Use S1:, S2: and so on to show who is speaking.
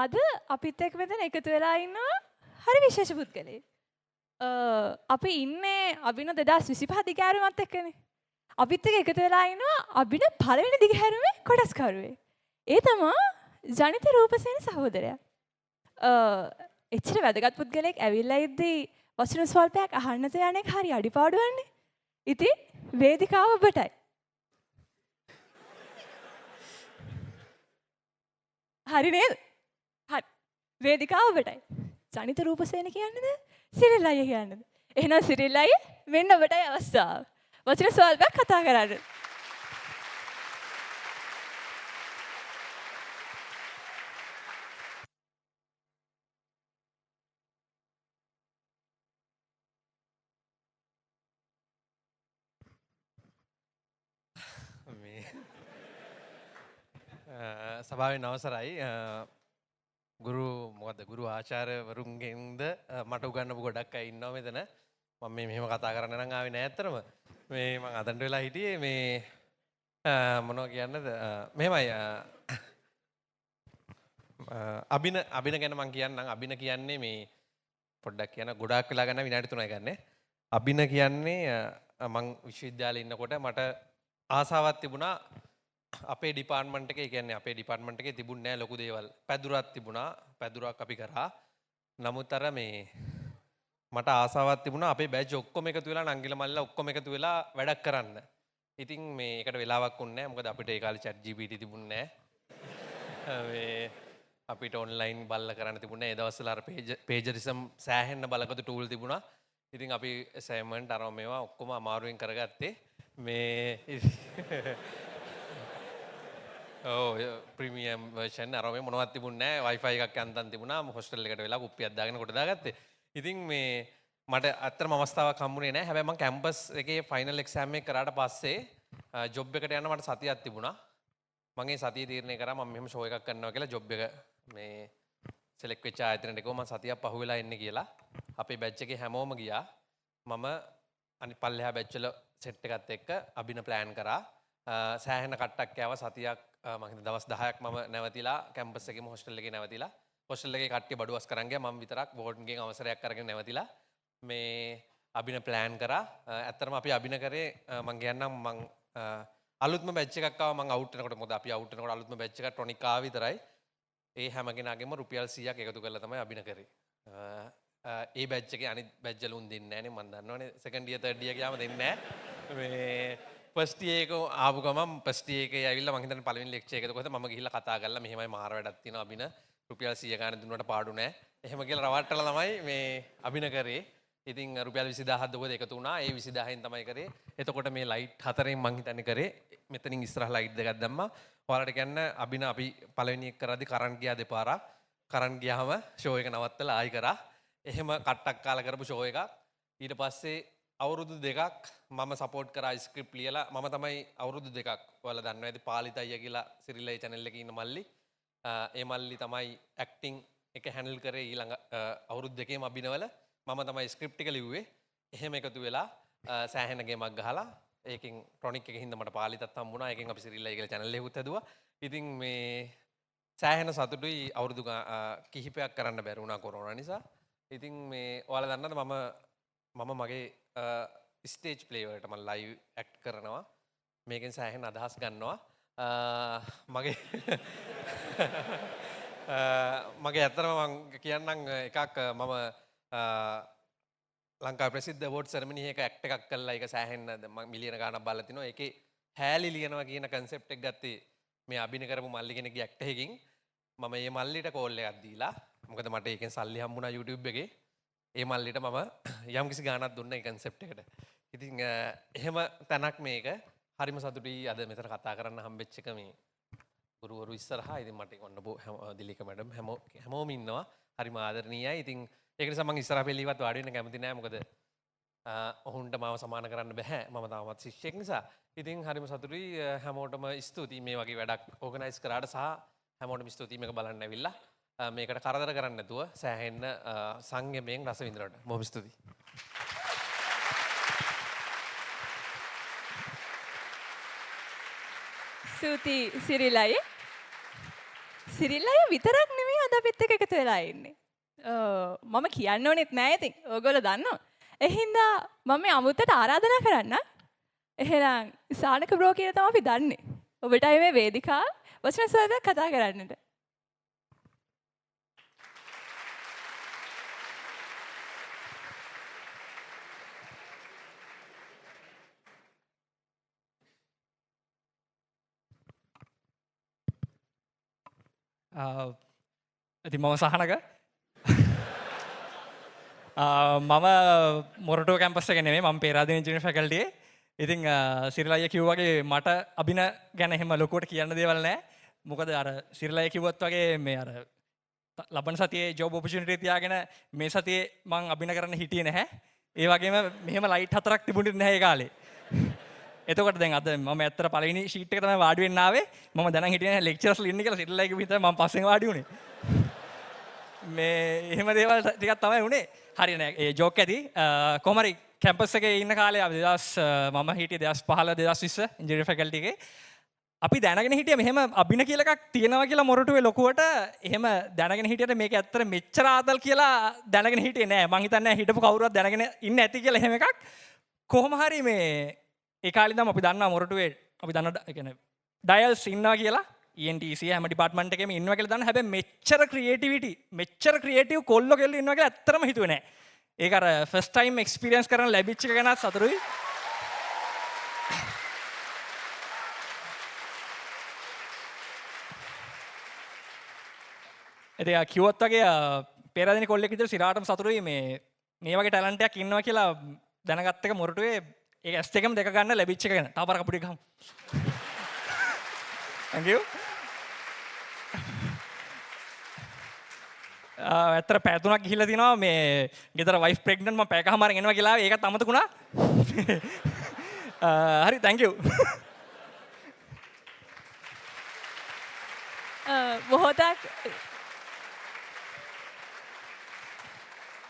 S1: අද අපිත් එක්ක මෙතන එකතු වෙලා ඉන්නවා හරි විශේෂ පුද්ගලයෙක්. අපි ඉන්නේ අභින 2025 දිගහැරුමත් එක්කනේ. අපිත් එක්ක එකතු වෙලා ඉන්නවා අභින පළවෙනි දිගහැරුමේ කොටස්කරුවෙක්. ඒ තමයි ජනිත රූපසේන සහෝදරයා. එච්චර වැදගත් පුද්ගලයෙක් ඇවිල්ලා ඉද්දී වචන ස්වල්පයක් අහන්නත යන්නේ හරි අඩිපාඩුවන්නේ. ඉතින් වේදිකාව ඔබටයි. හරි නේද? හරි. වේදිකාව ඔබටයි. ජනිත රූපසේන කියන්නේද? සිරිල් අයියා කියන්නේද? එහෙනම් සිරිල් අයියා මෙන්න ඔබටයි අවස්ථාව. වචන ස්වල්පයක් කතා කරන්න.
S2: සභාවෙන් අවසරයි ගුරු මොකද ගුරු ආචාර්යවරුන්ගෙන්ද මට උගන්වපු ගොඩක් අය ඉන්නවා මෙතන මම මේ මෙහෙම කතා කරන්න නම් ආවේ නෑ අත්‍තරම මේ මම අතන්ට වෙලා හිටියේ මේ මොනවා කියන්නද මෙහෙමයි අබින ගැන මම කියන්නම් අබින කියන්නේ මේ පොඩ්ඩක් කියන ගොඩාක් වෙලා ගන්න විනාඩි 3යි ගන්න අබින කියන්නේ මම විශ්වවිද්‍යාලේ ඉන්නකොට මට ආසාවක් තිබුණා අපේ ඩිපාර්ට්මන්ට් එකේ කියන්නේ අපේ ඩිපාර්ට්මන්ට් එකේ තිබුණේ නැහැ ලොකු දේවල්. පැදුරක් තිබුණා. පැදුරක් අපි කරා. නමුත් අර මේ මට ආසාවක් තිබුණා අපේ බෑච් ඔක්කොම එකතු වෙලා නංගිල මල්ලා ඔක්කොම එකතු වෙලා වැඩක් කරන්න. ඉතින් මේ ඒකට වෙලාවක් වුණේ නැහැ. මොකද අපිට ඒ කාලේ chat GPT තිබුණේ නැහැ. මේ අපිට ඔන්ලයින් බල්ල කරන්න තිබුණේ. ඒ දවස්වල අර පේජරිසම් සෑහෙන්න බලගතු ටූල් තිබුණා. ඉතින් අපි අසයින්මන්ට් අරම මේවා ඔක්කොම අමාරුවෙන් කරගත්තේ. මේ ප්‍රීමියම් වර්ෂන් අර මේ මොනවත් තිබුණේ නැහැ Wi-Fi එකක් යන්තම් තිබුණා හොස්ටල් එකට වෙලා කුප්පියක් දාගෙන කොට දාගත්තේ. ඉතින් මේ මට අත්‍තරම අවස්ථාවක් හම්බුනේ නැහැ. හැබැයි මම කැම්පස් එකේ ෆයිනල් එක්සෑම් එක කරාට පස්සේ ජොබ් එකට යන්න මට සතියක් තිබුණා. මම ඒ සතිය තීරණය කරා මම මෙහෙම ෂෝ එකක් කරනවා කියලා ජොබ් එක මේ සිලෙක්ට් වෙච්ච ආයතනයට ගිහුවා මම සතියක් පහුවෙලා එන්නේ කියලා. අපේ බැච් එකේ හැමෝම ගියා. මම අනිත් පල්ලෙහා බැච් වල සෙට් එකත් එක්ක අබින ප්ලෑන් කරා. සෑහෙන කට්ටක් කෑවා සතියක් මම හිතන දවස් 10ක් මම නැවතිලා කැම්පස් එකේම හොස්ටල් එකේ නැවතිලා හොස්ටල් එකේ කට්ටිය බඩුවස් කරන් ගියා මම විතරක් වෝර්ඩන්ගෙන් අවසරයක් අරගෙන නැවතිලා මේ අබින ප්ලෑන් කරා ඇත්තටම අපි අබින කරේ මම කියන්නම් මම අලුත්ම බැච් එකක් ආවා මම අවුට් වෙනකොට මොකද අපි අවුට් වෙනකොට අලුත්ම බැච් එකක් ටොනික් ආවා විතරයි ඒ හැම කෙනාගේම රුපියල් 100ක් එකතු කරලා තමයි අබින කරේ ඒ බැච් එකේ අනිත් බැච් වල උන් දෙන්නේ නැහනේ මම දන්නවනේ සෙකන්ඩ් ඉයර් තර්ඩ් ඉයර් ගියාම දෙන්නේ නැහැ මේ ෆස්ට් ඉයර් එක ආපු ගමන් ෆස්ට් ඉයර් එකේ ඇවිල්ලා මම හිතන්නේ පළවෙනි ලෙක්චර් එකද කොහෙද මම ගිහිල්ලා කතා කරලා මෙහෙමයි මාර වැඩක් තියෙනවා අබින රුපියල් 100 ගාන දුන්නාට පාඩු නැහැ. එහෙම කියලා රවට්ටලා තමයි මේ අබින කරේ. ඉතින් රුපියල් 20000ක් දුවද එකතු වුණා. ඒ 20000න් තමයි කරේ. එතකොට මේ ලයිට් හතරෙන් මං හිතන්නේ කරේ. මෙතනින් ඉස්සරහ ලයිට් දෙකක් දැම්මා. ඔයාලට කියන්න අබින අපි පළවෙනි එක කරද්දි කරන්ට් ගියා දෙපාරක්. කරන්ට් ගියාම ෂෝ එක නවත්තලා ආයි කරා. එහෙම කට්ටක් කාලා කරපු ෂෝ එකක්. ඊට පස්සේ අවුරුදු දෙකක් මම සපෝට් කරා ස්ක්‍රිප්ට් ලියලා මම තමයි අවුරුදු දෙකක් ඔයාලා දන්නවා ඇති පාලිත අයියා කියලා සිරිල් අයියා channel එකේ ඉන්න මල්ලි ඒ මල්ලි තමයි ඇක්ටිං එක හැන්ඩල් කරේ ඊළඟ අවුරුදු දෙකේම අභිනවල මම තමයි ස්ක්‍රිප්ට් එක ලිව්වේ එහෙම එකතු වෙලා සෑහෙන ගේමක් ගහලා ඒකෙන් ටොනික් එකේ හින්දා මට පාලිතත් හම්බුණා ඒකෙන් අපි සිරිල් අයියා කියලා channel එකකුත් හැදුවා ඉතින් මේ සෑහෙන සතුටුයි අවුරුදු කිහිපයක් කරන්න බැරි වුණා කොරෝනා නිසා ඉතින් මේ ඔයාලා දන්නවද මම මගේ ස්ටේජ් ප්ලේ වලට මම ලයිව් ඇක්ට් කරනවා මේකෙන් සෑහෙන අදහස් ගන්නවා මගේ මගේ ඇත්තටම මම කියන්නම් එකක් මම ලංකාවේ ප්‍රසිද්ධ අවෝඩ් සෙරමනි එක ඇක්ට් එකක් කළා ඒක සෑහෙන මිලියන ගාණක් බලලා තිනවා ඒකේ හැලි ලියනවා කියන කන්සෙප්ට් එක ගත්තේ මේ අභිනය කරපු මල්ලි කෙනෙක්ගේ ඇක්ට් එකකින් මම මේ මල්ලිට කෝල් එකක් දීලා මොකද මට ඒකෙන් සල්ලි හම්බුණා YouTube එකේ ඒ මල්ලිට මම යම්කිසි ගාණක් දුන්නා ඒ කන්සෙප්ට් එකට. ඉතින් එහෙම තැනක් මේක හරිම සතුටුයි අද මෙතන කතා කරන්න හම්බෙච්ච එක මේ ගුරුවරු ඉස්සරහා. ඉතින් මට ඔන්න දිලික මැඩම් හැමෝම ඉන්නවා. හරිම ආදරණීයයි. ඉතින් ඒක නිසා මම ඉස්සරහ පෙළීවත් වාඩි වෙන්න කැමති නෑ. මොකද ඔහුන්ට මාව සමාන කරන්න බෑ. මම තාමත් ශිෂ්‍යෙක් නිසා. ඉතින් හරිම සතුටුයි හැමෝටම ස්තුතියි මේ වගේ වැඩක් ඕගනයිස් කරාට සහ හැමෝටම ස්තුතියි මේක බලන්න ඇවිල්ලා. මේකට කරදර කරන්න නැතුව සෑහෙන්න සංයමයෙන් රස විඳිනවට බොහොම ස්තුතියි.
S1: ස්තුතියි සිරිල් අයියා. සිරිල් අයියා විතරක් නෙමෙයි අද අපිත් එක්ක එකතු වෙලා ඉන්නේ. මම කියන්න ඕනෙත් නෑ ඉතින්. ඕගොල්ලෝ දන්නවා. එහින්දා මම මේ අමුත්තට ආරාධනා කරන්න. එහෙනම් සානක බ්‍රෝ කියලා තමයි අපි දන්නේ. ඔබටයි මේ වේදිකාව වචන සර්වයක් කතා කරන්නට.
S3: ඉතින් මම සහනක මම මොරටුව කැම්පස් එකේ නෙමෙයි මම පේරාදෙණිය ඉන්ජිනියරින් ෆැකල්ටියේ. ඉතින් සිරිල් අයියා කිව්වා වගේ මට අභින ගැන එහෙම ලොකුවට කියන්න දේවල් නැහැ. මොකද අර සිරිල් අයියා කිව්වත් වගේ මේ අර ලබන සතියේ ජොබ් ඔපචුනිටි තියාගෙන මේ සතියේ මං අභින කරන්න හිටියේ නැහැ. ඒ වගේම මෙහෙම ලයිට් හතරක් තිබුණේ නැහැ ඒ කාලේ. එතකොට දැන් අද මම ඇත්තට පළවෙනි ෂීට් එක තමයි වාඩි වෙන්න ආවේ. මම දැනන් හිටියේ නැහැ ලෙක්චර්ස්ලා ඉන්නේ කියලා සිරිල් අයියා කිව්ව හින්දා මම පස්සෙන් වාඩි වුණේ. මේ එහෙම දේවල් ටිකක් තමයි උනේ. හරි නෑ ඒ ජෝක් ඇති. කොහොම හරි කැම්පස් එකේ ඉන්න කාලේ අපි මම හිටියේ 2015 2020 ඉන්ජිනියරින් ෆැකල්ටි එකේ. අපි දැනගෙන හිටියේ මෙහෙම අභින කියලා එකක් තියෙනවා කියලා මොරටුවේ ලොකුවට එහෙම දැනගෙන හිටියට මේක ඇත්තට මෙච්චර ආතල් කියලා දැනගෙන හිටියේ නෑ. මං හිතන්නේ හිටපු කවුරුවත් දැනගෙන ඉන්නේ නැති කියලා එහෙම එකක්. කොහොම හරි මේ ඒ කාලේ ඉඳන් අපි දන්නවා මොරටුවේ අපි දන්නවා ඒ කියන්නේ ඩයල්ස් ඉන්නවා කියලා. ENTC හැම ඩිපාර්ට්මන්ට් එකේම ඉන්නවා කියලා දන්නවා. හැබැයි මෙච්චර ක්‍රියේටිවිටි මෙච්චර ක්‍රියේටිව් කොල්ලෝ කෙල්ලෝ ඉන්නවා කියලා ඇත්තටම හිතුවේ නෑ. ඒක අර ෆස්ට් ටයිම් එක්ස්පීරියන්ස් කරන්න ලැබිච්ච එක ගැන සතුටුයි. ඉතින් කිව්වත් වගේ පේරාදෙණි කොල්ලෙක් විතර සිරාටම සතුටුයි මේ වගේ ටැලන්ට් එකක් ඉන්නවා කියලා දැනගත්ත එක මොරටුවේ ඒක ඇස් දෙකම දෙක ගන්න ලැබිච්ච එක ගැන. තව පාරක් අපිට ගහමු. Thank you. ඇත්තට පැය 3ක් ගිහිල්ලා තිනවා මේ ගෙදර වයිෆ් ප්‍රෙග්නන්ට් මම පැයකමාරෙන් එනවා කියලා ඒකත් අමතක වුණා. හරි thank you.
S1: මොහොතක්